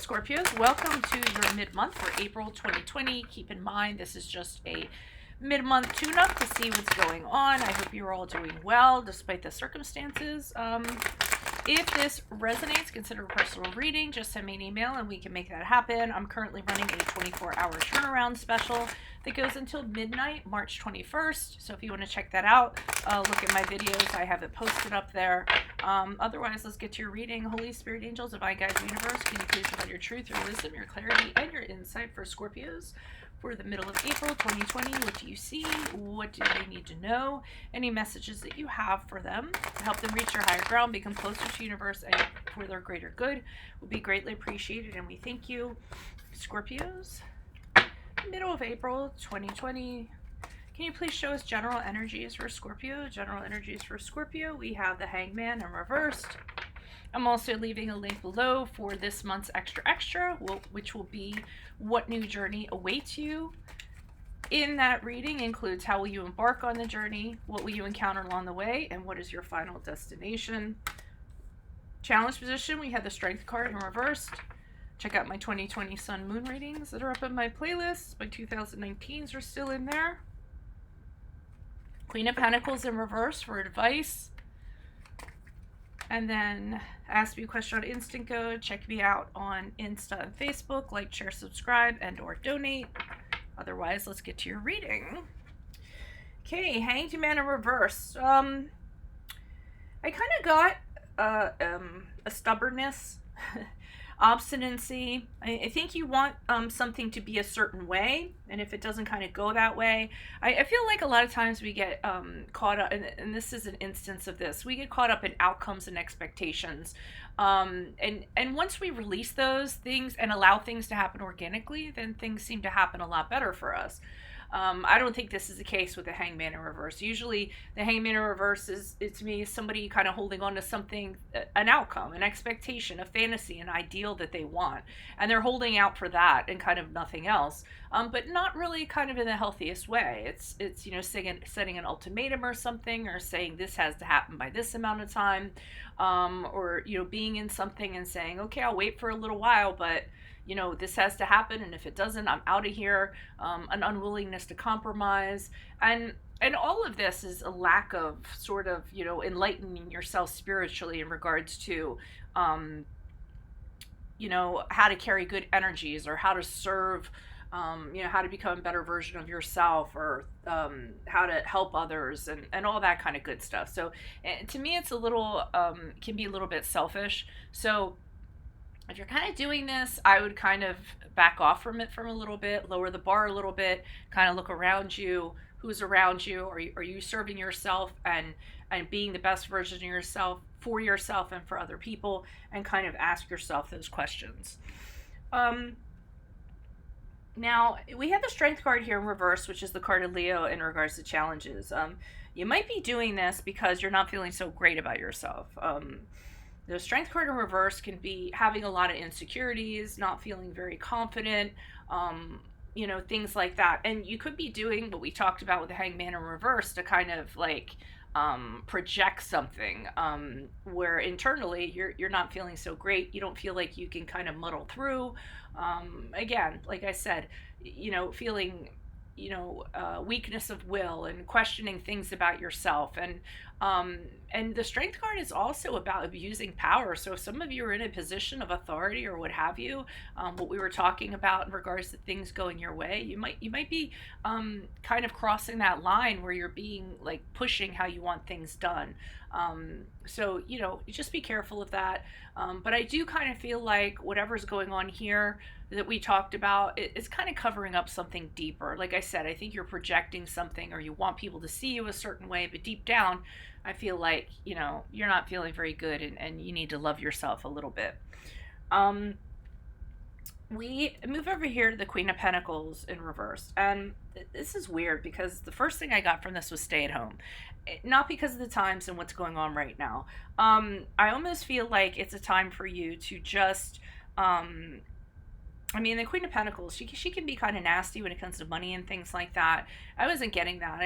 Scorpios, welcome to your mid-month for April 2020. Keep in mind, this is just a mid-month tune-up to see what's going on. I hope you're all doing well despite the circumstances. If this resonates, consider a personal reading. Just send me an email and we can make that happen. I'm currently running a 24-hour turnaround special that goes until midnight, March 21st. So if you want to check that out, look at my videos. I have it posted up there. Otherwise, let's get to your reading. Holy Spirit, angels, divine guides, universe, can you please provide your truth, your wisdom, your clarity, and your insight for Scorpios for the middle of April 2020? What do you see? What do they need to know? Any messages that you have for them to help them reach their higher ground, become closer to the universe, and for their greater good would be greatly appreciated, and we thank you. Scorpios, middle of April 2020. Can you please show us general energies for Scorpio? General energies for Scorpio. We have the Hangman in reversed. I'm also leaving a link below for this month's extra, which will be what new journey awaits you. In that reading includes how will you embark on the journey, what will you encounter along the way, and what is your final destination. Challenge position, we have the Strength card in reversed. Check out my 2020 Sun Moon readings that are up in my playlist. My 2019s are still in there. Queen of Pentacles in reverse for advice. And then ask me a question on Instant Code. Check me out on Insta and Facebook. Like, share, subscribe, and or donate. Otherwise, let's get to your reading. Okay, Hanged Man in reverse. I kind of got a stubbornness, obstinacy. I think you want something to be a certain way, and if it doesn't kind of go that way, I feel like a lot of times we get caught up, and this is an instance of this, we get caught up in outcomes and expectations, and once we release those things and allow things to happen organically, then things seem to happen a lot better for us. I don't think this is the case with the Hangman in reverse. Usually the Hangman in reverse is, to me, somebody kind of holding on to something, an outcome, an expectation, a fantasy, an ideal that they want. And they're holding out for that and kind of nothing else. But not really kind of in the healthiest way. It's you know, setting an ultimatum or something, or saying this has to happen by this amount of time. Or, you know, being in something and saying, okay, I'll wait for a little while, but you know, this has to happen, and if it doesn't, I'm out of here. An unwillingness to compromise, and all of this is a lack of sort of, you know, enlightening yourself spiritually in regards to, you know, how to carry good energies, or how to serve, you know, how to become a better version of yourself, or how to help others, and all that kind of good stuff. So to me, it's a little, can be a little bit selfish. So if you're kind of doing this, I would kind of back off from it for a little bit, lower the bar a little bit, kind of look around you, who's around you, are you serving yourself and being the best version of yourself for yourself and for other people, and kind of ask yourself those questions. Now, we have the Strength card here in reverse, which is the card of Leo in regards to challenges. You might be doing this because you're not feeling so great about yourself. The Strength card in reverse can be having a lot of insecurities, not feeling very confident, you know, things like that. And you could be doing what we talked about with the Hangman in reverse to kind of like project something where internally you're not feeling so great. You don't feel like you can kind of muddle through. Again, like I said, you know, feeling, you know, weakness of will and questioning things about yourself. And the Strength card is also about abusing power. So if some of you are in a position of authority or what have you, what we were talking about in regards to things going your way, you might be kind of crossing that line where you're being like pushing how you want things done. So, you know, just be careful of that. But I do kind of feel like whatever's going on here that we talked about, it's kind of covering up something deeper. Like I said, I think you're projecting something, or you want people to see you a certain way, but deep down, I feel like, you know, you're not feeling very good, and you need to love yourself a little bit. We move over here to the Queen of Pentacles in reverse. And this is weird because the first thing I got from this was stay at home. Not because of the times and what's going on right now. I almost feel like it's a time for you to just I mean, the Queen of Pentacles, she can be kind of nasty when it comes to money and things like that. I wasn't getting that.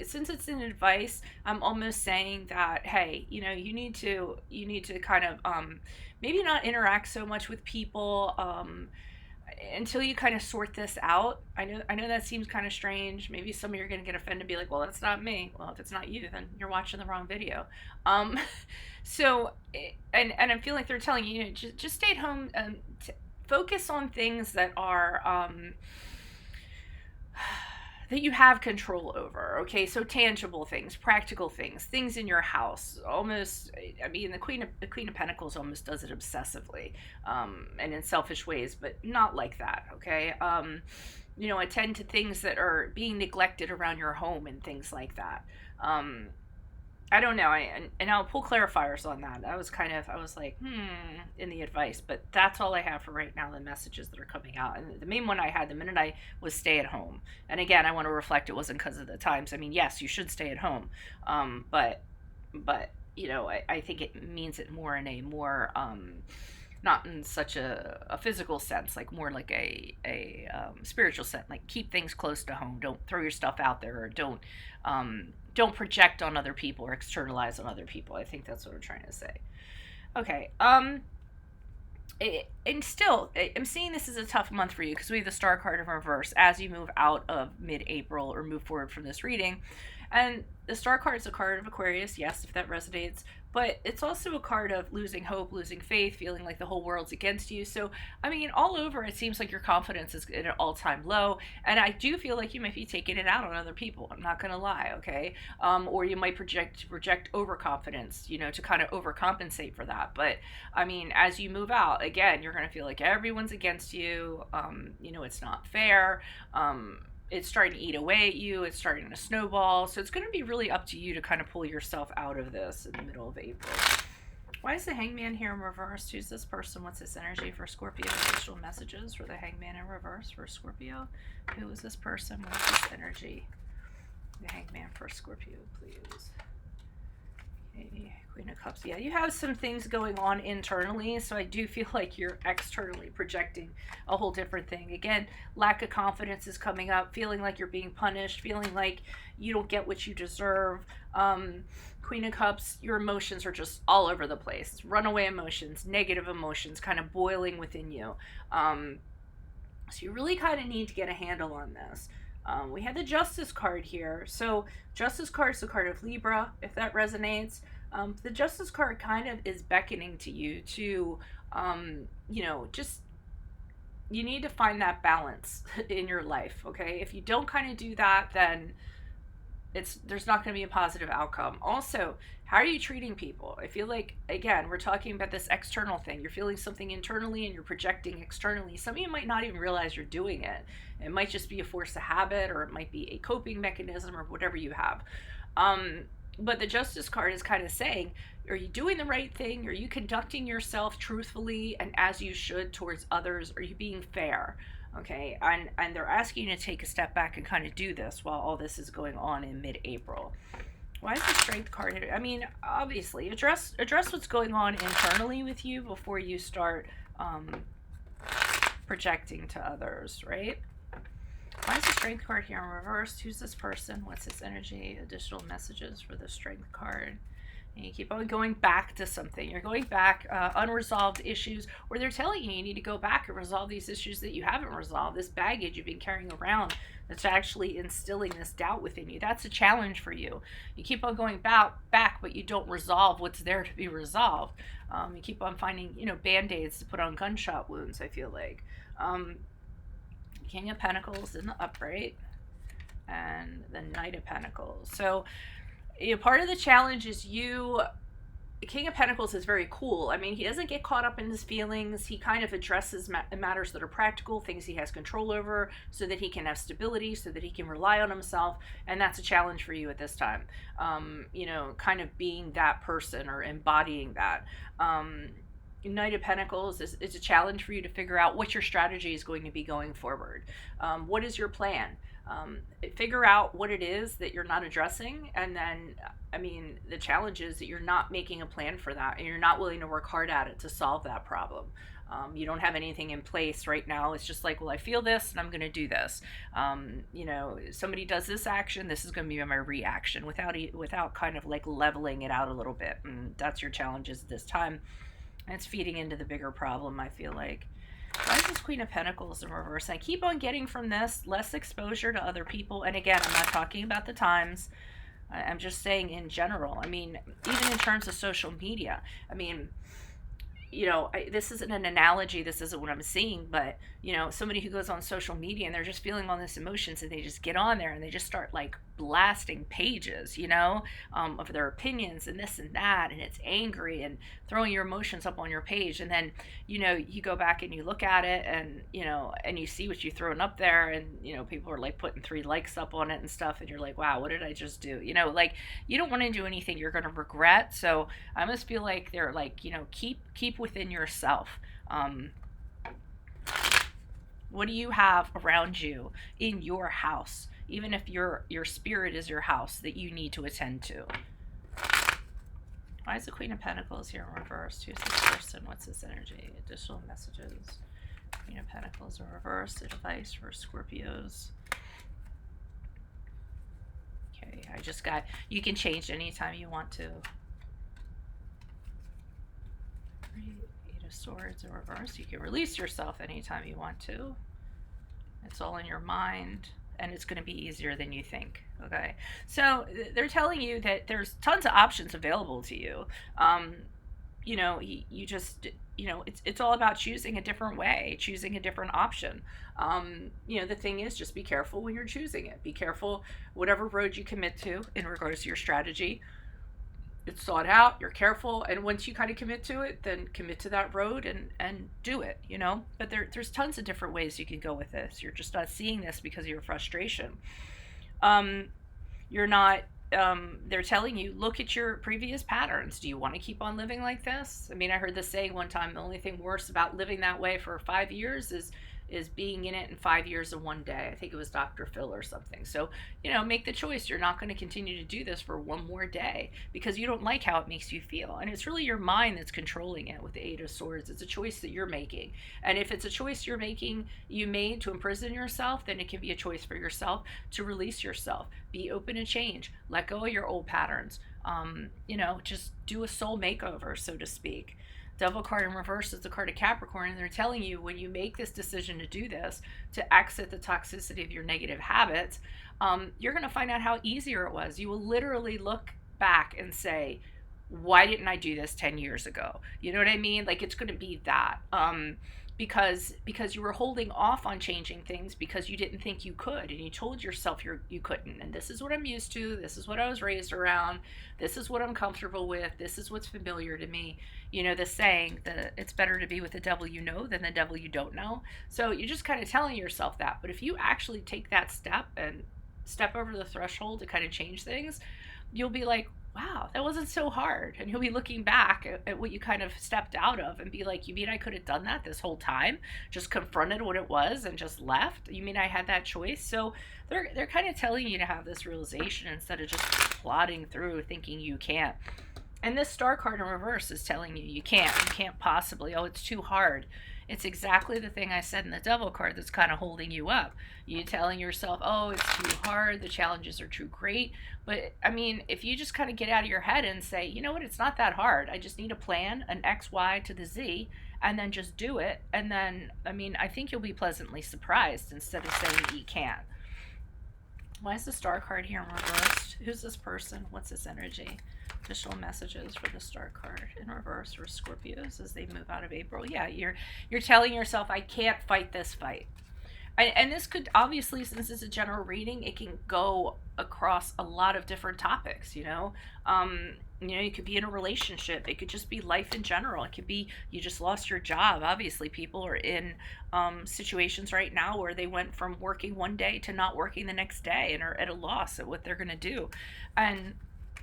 Since it's an advice, I'm almost saying that, hey, you need to kind of maybe not interact so much with people until you kind of sort this out. I know that seems kind of strange. Maybe some of you are going to get offended and be like, well, that's not me. Well, if it's not you, then you're watching the wrong video. Um, so, and I feel like they're telling you, just stay at home and focus on things that are that you have control over. Okay, so tangible things, practical things, things in your house. Almost, I mean, the Queen of Pentacles almost does it obsessively, and in selfish ways, but not like that. Okay, attend to things that are being neglected around your home and things like that. I don't know. And I'll pull clarifiers on that. I was like, in the advice, but that's all I have for right now. The messages that are coming out, and the main one I had the minute I was stay at home. And again, I want to reflect it wasn't because of the times. I mean, yes, you should stay at home, but I think it means it more in a more not in such a physical sense, like more like a spiritual sense. Like keep things close to home. Don't throw your stuff out there, or don't project on other people or externalize on other people. I think that's what I'm trying to say. Okay. And still, I'm seeing this as a tough month for you because we have the Star card in reverse as you move out of mid-April or move forward from this reading. And the Star card is a card of Aquarius, yes, if that resonates, but it's also a card of losing hope, losing faith, feeling like the whole world's against you. So, I mean, all over, it seems like your confidence is at an all-time low, and I do feel like you might be taking it out on other people. I'm not going to lie, okay? Or you might project overconfidence, to kind of overcompensate for that. But, I mean, as you move out, again, you're going to feel like everyone's against you. It's not fair. It's starting to eat away at you. It's starting to snowball. So it's going to be really up to you to kind of pull yourself out of this in the middle of April. Why is the Hangman here in reverse? Who's this person? What's this energy for Scorpio? Additional messages for the Hangman in reverse for Scorpio. Who is this person? What's this energy? The Hangman for Scorpio, please. Okay. Queen of Cups. Yeah, you have some things going on internally, so I do feel like you're externally projecting a whole different thing. Again, lack of confidence is coming up, feeling like you're being punished, feeling like you don't get what you deserve. Queen of Cups, your emotions are just all over the place. It's runaway emotions, negative emotions kind of boiling within you. So you really kind of need to get a handle on this. We had the Justice card here. So Justice card is the card of Libra, if that resonates. The Justice card kind of is beckoning to you to, just, you need to find that balance in your life, okay? If you don't kind of do that, then there's not going to be a positive outcome. Also, how are you treating people? I feel like, again, we're talking about this external thing. You're feeling something internally and you're projecting externally. Some of you might not even realize you're doing it. It might just be a force of habit, or it might be a coping mechanism, or whatever you have. But the Justice card is kind of saying, are you doing the right thing? Are you conducting yourself truthfully and as you should towards others? Are you being fair? Okay, and they're asking you to take a step back and kind of do this while all this is going on in mid-April. Why is the Strength card here? I mean, obviously, address what's going on internally with you before you start projecting to others, right? Why is the Strength card here in reverse? Who's this person? What's this energy? Additional messages for the Strength card. And you keep on going back to something. You're going back, unresolved issues, or they're telling you you need to go back and resolve these issues that you haven't resolved, this baggage you've been carrying around that's actually instilling this doubt within you. That's a challenge for you. You keep on going back, but you don't resolve what's there to be resolved. You keep on finding, Band-Aids to put on gunshot wounds, I feel like. King of Pentacles in the upright, and the Knight of Pentacles. So, part of the challenge is King of Pentacles is very cool. I mean, he doesn't get caught up in his feelings. He kind of addresses matters that are practical, things he has control over, so that he can have stability, so that he can rely on himself. And that's a challenge for you at this time. Kind of being that person or embodying that. Knight of Pentacles is a challenge for you to figure out what your strategy is going to be going forward. What is your plan? Figure out what it is that you're not addressing, and then, the challenge is that you're not making a plan for that, and you're not willing to work hard at it to solve that problem. You don't have anything in place right now. It's just like, well, I feel this and I'm going to do this. Somebody does this action, this is going to be my reaction without kind of like leveling it out a little bit. And that's your challenges this time. And it's feeding into the bigger problem, I feel like. Why is this Queen of Pentacles in reverse? I keep on getting from this less exposure to other people. And again, I'm not talking about the times. I'm just saying in general. I mean, even in terms of social media. I mean, this isn't an analogy, this isn't what I'm seeing, but, somebody who goes on social media and they're just feeling all this emotions and they just get on there and they just start like blasting pages, of their opinions and this and that, and it's angry and throwing your emotions up on your page. And then, you go back and you look at it and, and you see what you've thrown up there, and, people are like putting 3 likes up on it and stuff. And you're like, wow, what did I just do? Like, you don't want to do anything you're going to regret. So I almost feel like they're like, keep within yourself. What do you have around you in your house, even if your spirit is your house, that you need to attend to? Why is the Queen of Pentacles here in reverse? Who's this person? What's this energy? Additional messages. Queen of Pentacles in reverse. Advice for Scorpios. Okay, I just got, you can change anytime you want to. Eight of Swords in reverse. You can release yourself anytime you want to. It's all in your mind, and it's going to be easier than you think. Okay, so they're telling you that there's tons of options available to you. You just, it's all about choosing a different way, choosing a different option. The thing is, just be careful when you're choosing it. Be careful whatever road you commit to in regards to your strategy. It's thought out, you're careful, and once you kind of commit to it, then commit to that road and do it, But there's tons of different ways you can go with this. You're just not seeing this because of your frustration. You're not, they're telling you, look at your previous patterns. Do you want to keep on living like this? I mean, I heard this saying one time, the only thing worse about living that way for 5 years is being in it in 5 years and 1 day. I think it was Dr. Phil or something. So, make the choice. You're not going to continue to do this for one more day because you don't like how it makes you feel. And it's really your mind that's controlling it with the Eight of Swords. It's a choice that you're making. And if it's a choice you made to imprison yourself, then it can be a choice for yourself to release yourself. Be open to change. Let go of your old patterns. Just do a soul makeover, so to speak. Devil card in reverse is the card of Capricorn, and they're telling you when you make this decision to do this, to exit the toxicity of your negative habits, you're going to find out how easier it was. You will literally look back and say, why didn't I do this 10 years ago? You know what I mean? Like, it's going to be that. Because you were holding off on changing things because you didn't think you could, and you told yourself you couldn't. And this is what I'm used to. This is what I was raised around. This is what I'm comfortable with. This is what's familiar to me. The saying that it's better to be with the devil you know than the devil you don't know. So you're just kind of telling yourself that. But if you actually take that step and step over the threshold to kind of change things, you'll be like, wow, that wasn't so hard. And you'll be looking back at what you kind of stepped out of and be like, you mean I could have done that this whole time? Just confronted what it was and just left? You mean I had that choice? So they're kind of telling you to have this realization instead of just plodding through thinking you can't. And this Star card in reverse is telling you can't possibly. Oh, it's too hard. It's exactly the thing I said in the Devil card that's kind of holding you up. You telling yourself, oh, it's too hard, the challenges are too great. But, I mean, if you just kind of get out of your head and say, you know what, it's not that hard. I just need a plan, an X, Y to the Z, and then just do it. And then, I think you'll be pleasantly surprised instead of saying you can't. Why is the Star card here in reverse? Who's this person? What's this energy? Additional messages for the Star card in reverse for Scorpios as they move out of April. Yeah, you're telling yourself, I can't fight this fight. And this could, obviously, since it's a general reading, it can go across a lot of different topics, you could be in a relationship. It could just be life in general. It could be you just lost your job. Obviously, people are in situations right now where they went from working one day to not working the next day and are at a loss at what they're going to do. And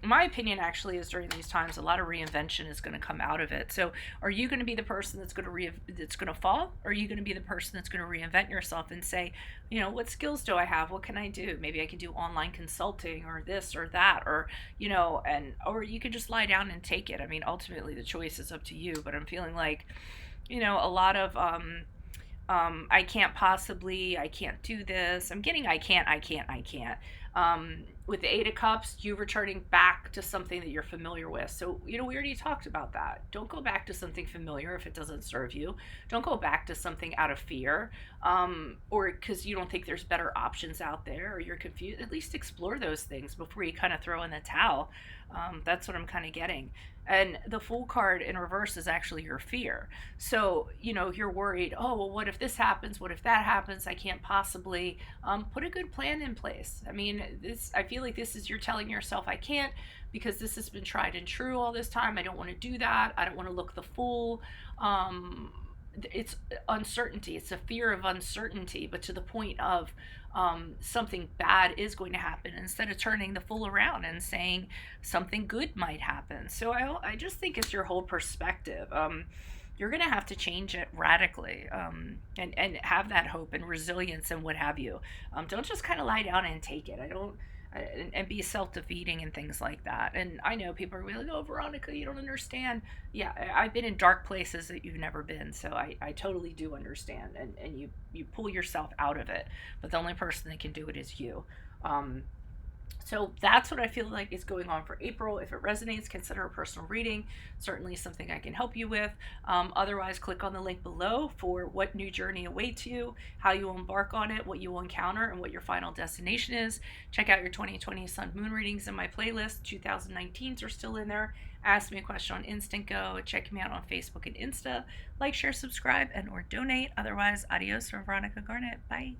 my opinion actually is during these times a lot of reinvention is going to come out of it. So are you going to be the person that's going to fall, or are you going to be the person that's going to reinvent yourself and say, what skills do I have, what can I do? Maybe I can do online consulting or this or that, or or you can just lie down and take it. Ultimately the choice is up to you, but I'm feeling like a lot of I can't possibly, I can't do this. I'm getting I can't. With the Eight of Cups, you returning back to something that you're familiar with. So, we already talked about that. Don't go back to something familiar if it doesn't serve you. Don't go back to something out of fear, or because you don't think there's better options out there, or you're confused. At least explore those things before you kind of throw in the towel. That's what I'm kind of getting. And the Fool card in reverse is actually your fear. So, you're worried, oh, well, what if this happens? What if that happens? I can't possibly put a good plan in place. I mean, I feel like this is you're telling yourself, I can't because this has been tried and true all this time. I don't want to do that. I don't want to look the fool. It's uncertainty. It's a fear of uncertainty, but to the point of something bad is going to happen instead of turning the fool around and saying something good might happen. So I just think it's your whole perspective. You're going to have to change it radically, and have that hope and resilience and what have you. Don't just kind of lie down and take it. I don't. And be self-defeating and things like that. And I know people are really like, oh, Veronica, you don't understand. Yeah, I've been in dark places that you've never been, so I totally do understand. And you pull yourself out of it, but the only person that can do it is you. So that's what I feel like is going on for April. If it resonates, consider a personal reading. Certainly something I can help you with. Otherwise, click on the link below for what new journey awaits you, how you embark on it, what you will encounter, and what your final destination is. Check out your 2020 Sun Moon readings in my playlist. 2019s are still in there. Ask me a question on Instant Go. Check me out on Facebook and Insta. Like, share, subscribe, and or donate. Otherwise, adios from Veronica Garnett. Bye.